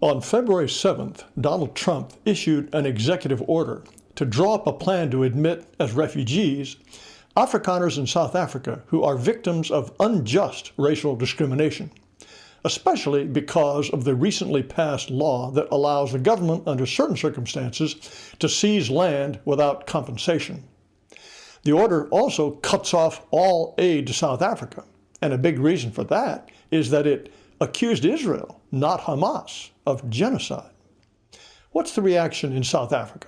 On February 7th, Donald Trump issued an executive order to draw up a plan to admit as refugees Afrikaners in South Africa who are victims of unjust racial discrimination, especially because of the recently passed law that allows the government under certain circumstances to seize land without compensation. The order also cuts off all aid to South Africa, and a big reason for that is that it accused Israel, not Hamas, of genocide. What's the reaction in South Africa?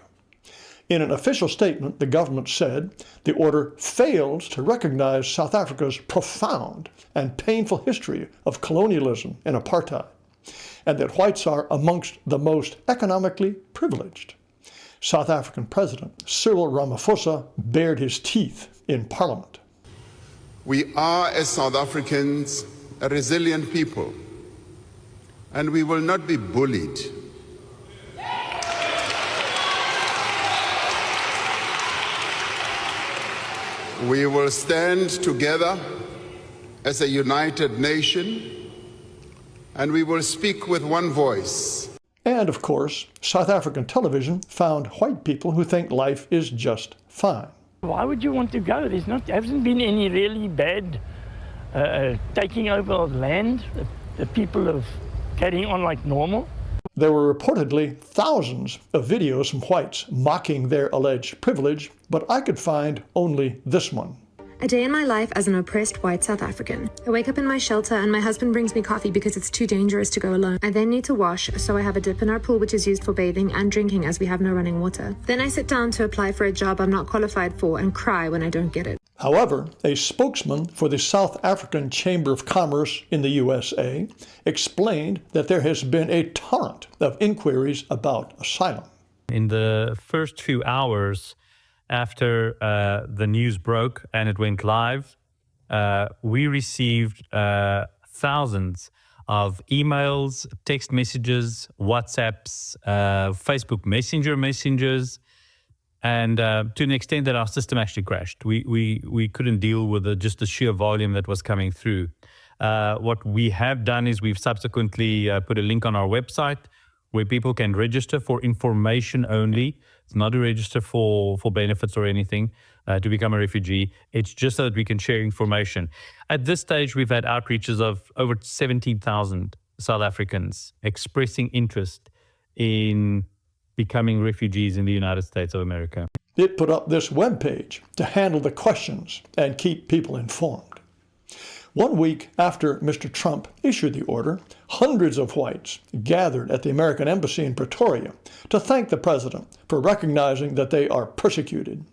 In an official statement, the government said the order fails to recognize South Africa's profound and painful history of colonialism and apartheid, and that whites are amongst the most economically privileged. South African President Cyril Ramaphosa bared his teeth in Parliament. We are, as South Africans, a resilient people, and we will not be bullied. We will stand together as a united nation, and we will speak with one voice. And of course, South African television found white people who think life is just fine. Why would you want to go? There hasn't been any really bad taking over of land. The people are carrying on like normal. There were reportedly thousands of videos from whites mocking their alleged privilege, but I could find only this one. A day in my life as an oppressed white South African. I wake up in my shelter and my husband brings me coffee because it's too dangerous to go alone. I then need to wash, so I have a dip in our pool which is used for bathing and drinking as we have no running water. Then I sit down to apply for a job I'm not qualified for and cry when I don't get it. However, a spokesman for the South African Chamber of Commerce in the USA explained that there has been a torrent of inquiries about asylum. In the first few hours after the news broke and it went live, we received thousands of emails, text messages, WhatsApps, Facebook Messenger messages, and to an extent that our system actually crashed. We couldn't deal with just the sheer volume that was coming through. What we have done is we've subsequently put a link on our website where people can register for information only. It's not a register for benefits or anything to become a refugee. It's just so that we can share information. At this stage, we've had outreaches of over 17,000 South Africans expressing interest in becoming refugees in the United States of America. It put up this webpage to handle the questions and keep people informed. 1 week after Mr. Trump issued the order, hundreds of whites gathered at the American Embassy in Pretoria to thank the president for recognizing that they are persecuted.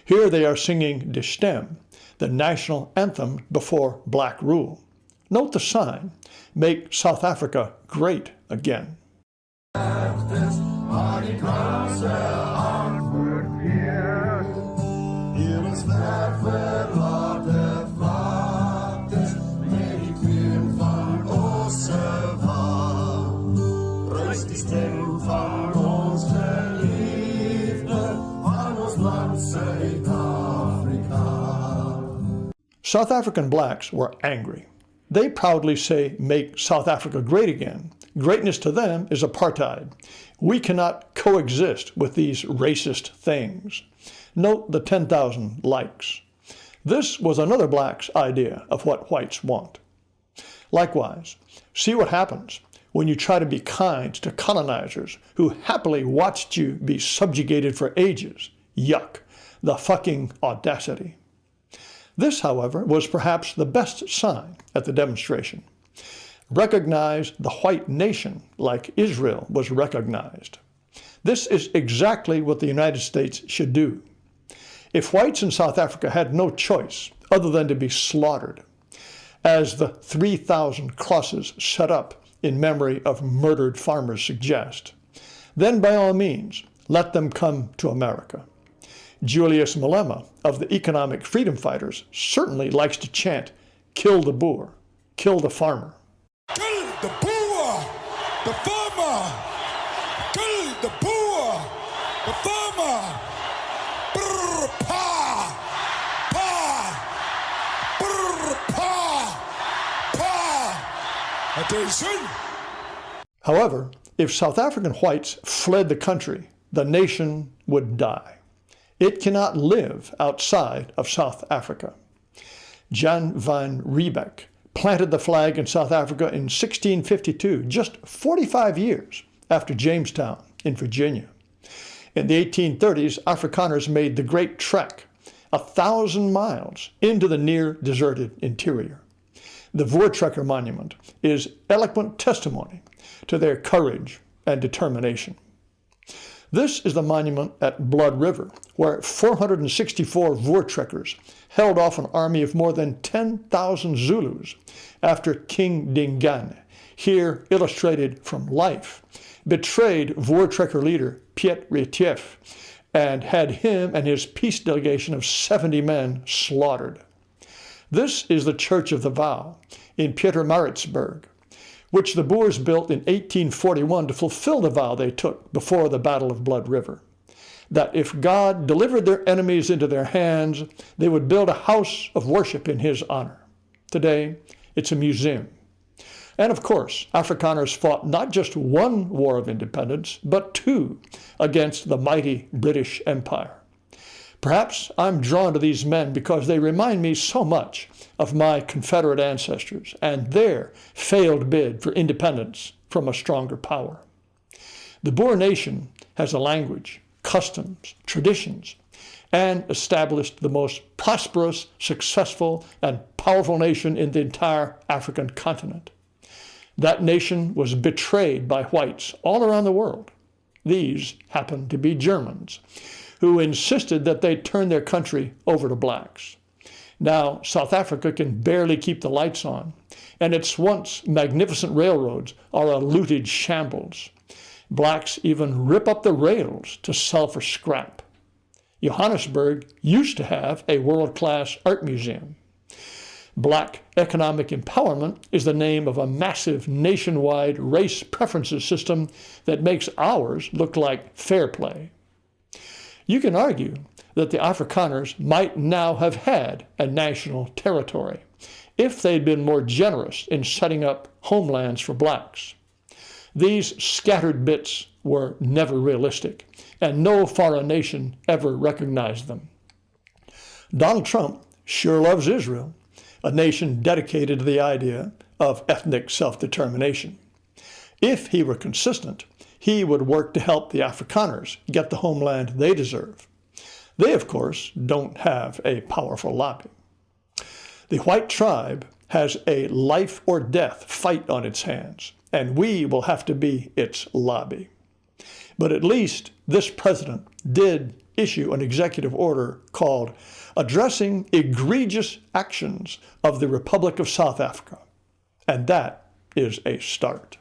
Here they are singing Die Stem, the national anthem before black rule. Note the sign, "Make South Africa Great Again." South African blacks were angry. They proudly say, "Make South Africa great again." Greatness to them is apartheid. We cannot coexist with these racist things. Note the 10,000 likes. This was another black's idea of what whites want. Likewise, see what happens when you try to be kind to colonizers who happily watched you be subjugated for ages. Yuck, the fucking audacity. This, however, was perhaps the best sign at the demonstration. Recognize the white nation like Israel was recognized. This is exactly what the United States should do. If whites in South Africa had no choice other than to be slaughtered, as the 3,000 crosses set up in memory of murdered farmers suggest, then by all means, let them come to America. Julius Malema of the Economic Freedom Fighters certainly likes to chant, "Kill the Boer, kill the farmer." Kill the Boer, the farmer. Kill the Boer, the farmer. Brr, pa, pa. Brr, pa, pa. Attention. However, if South African whites fled the country, the nation would die. It cannot live outside of South Africa. Jan van Riebeck planted the flag in South Africa in 1652, just 45 years after Jamestown in Virginia. In the 1830s, Afrikaners made the great trek, 1,000 miles into the near deserted interior. The Voortrekker Monument is eloquent testimony to their courage and determination. This is the monument at Blood River, where 464 Voortrekkers held off an army of more than 10,000 Zulus after King Dingane, here illustrated from life, betrayed Voortrekker leader Piet Retief and had him and his peace delegation of 70 men slaughtered. This is the Church of the Vow in Pietermaritzburg, which the Boers built in 1841 to fulfill the vow they took before the Battle of Blood River, that if God delivered their enemies into their hands, they would build a house of worship in his honor. Today, it's a museum. And of course, Afrikaners fought not just one war of independence, but two against the mighty British Empire. Perhaps I'm drawn to these men because they remind me so much of my Confederate ancestors and their failed bid for independence from a stronger power. The Boer nation has a language, customs, traditions, and established the most prosperous, successful, and powerful nation in the entire African continent. That nation was betrayed by whites all around the world. These happened to be Germans, who insisted that they turn their country over to blacks. Now, South Africa can barely keep the lights on, and its once magnificent railroads are a looted shambles. Blacks even rip up the rails to sell for scrap. Johannesburg used to have a world-class art museum. Black economic empowerment is the name of a massive nationwide race preferences system that makes ours look like fair play. You can argue that the Afrikaners might now have had a national territory if they'd been more generous in setting up homelands for blacks. These scattered bits were never realistic, and no foreign nation ever recognized them. Donald Trump sure loves Israel, a nation dedicated to the idea of ethnic self-determination. If he were consistent, he would work to help the Afrikaners get the homeland they deserve. They, of course, don't have a powerful lobby. The white tribe has a life or death fight on its hands, and we will have to be its lobby. But at least this president did issue an executive order called Addressing Egregious Actions of the Republic of South Africa. And that is a start.